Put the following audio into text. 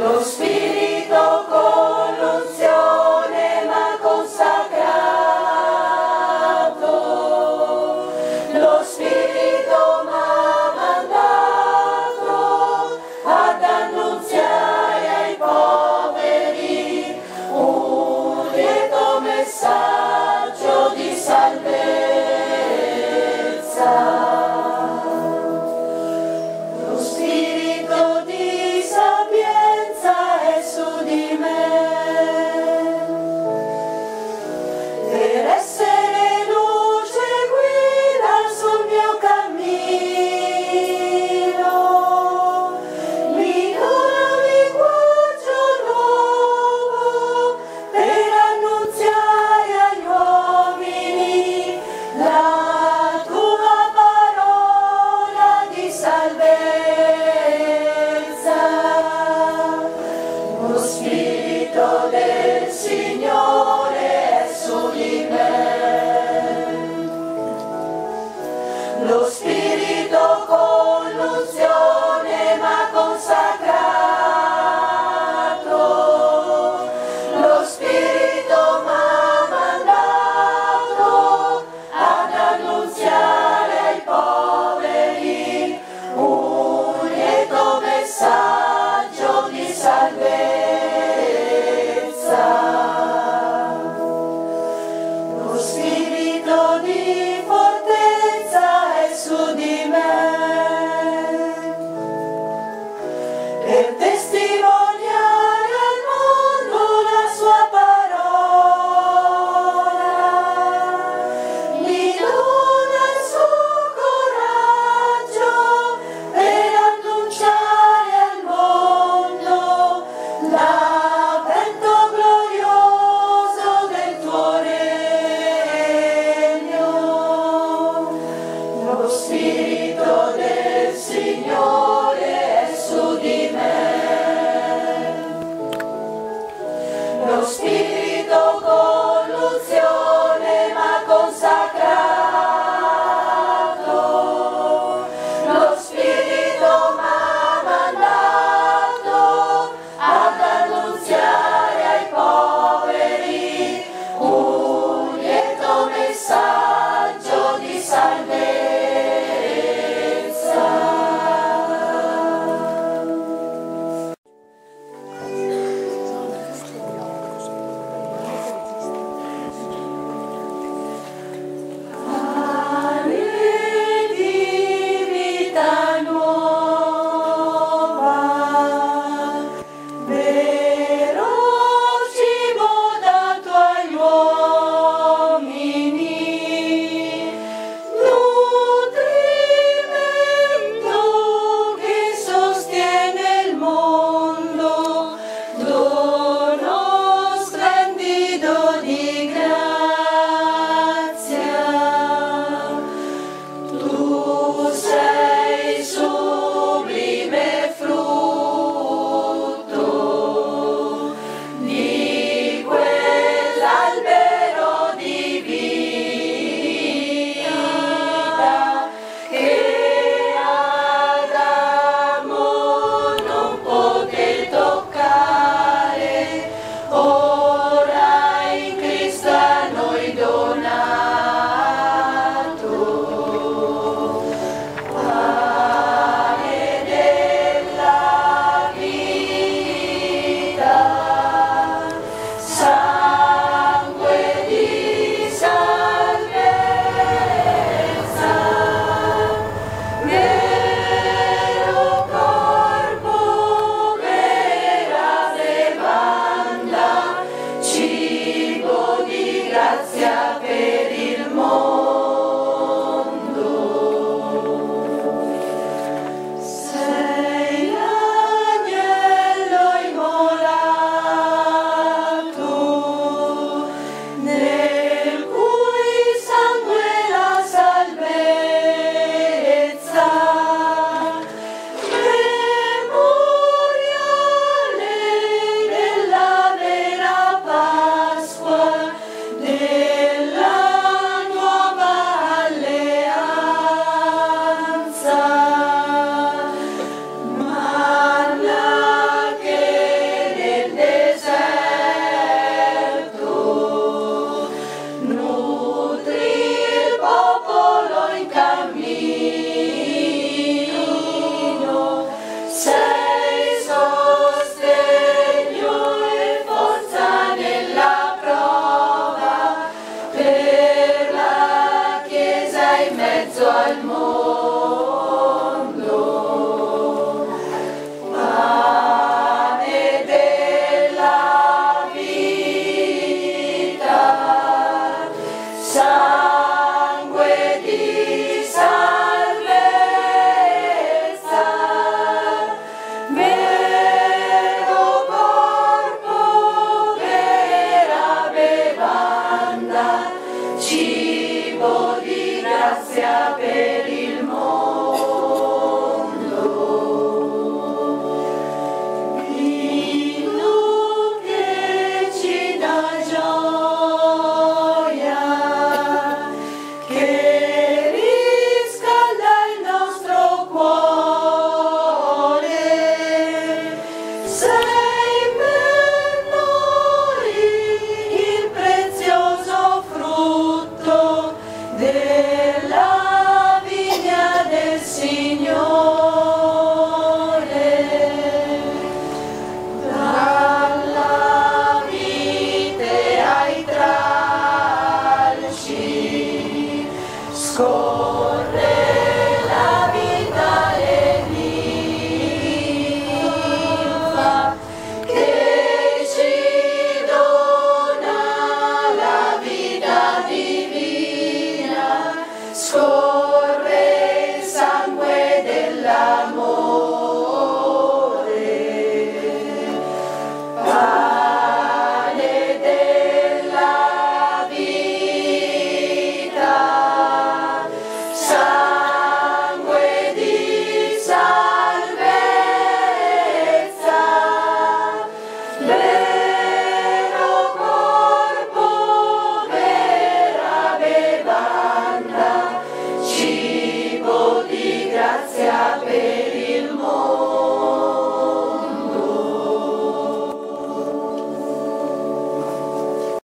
Lo Spirito con l'unzione m'ha consacrato, lo Spirito m'ha mandato ad annunziare ai poveri un lieto messaggio di salvezza. Lo Spirito di sapienza è su di me, per essere luce e guida sul mio cammino. Mi dona un linguaggio nuovo per annunziare agli uomini la tua parola di salvezza. Lo Spirito del Signore è su di me, lo Spirito con l'unzione m'ha consacrato, lo Spirito m'ha mandato ad annunziare ai poveri un lieto messaggio di salvezza. Lo Spirito di fortezza è su di me, per testimoniare al mondo la sua parola. Mi dona il suo coraggio per annunciare al mondo l'avvento glorioso del tuo regno. Lo Spirito del Signore è su di me, la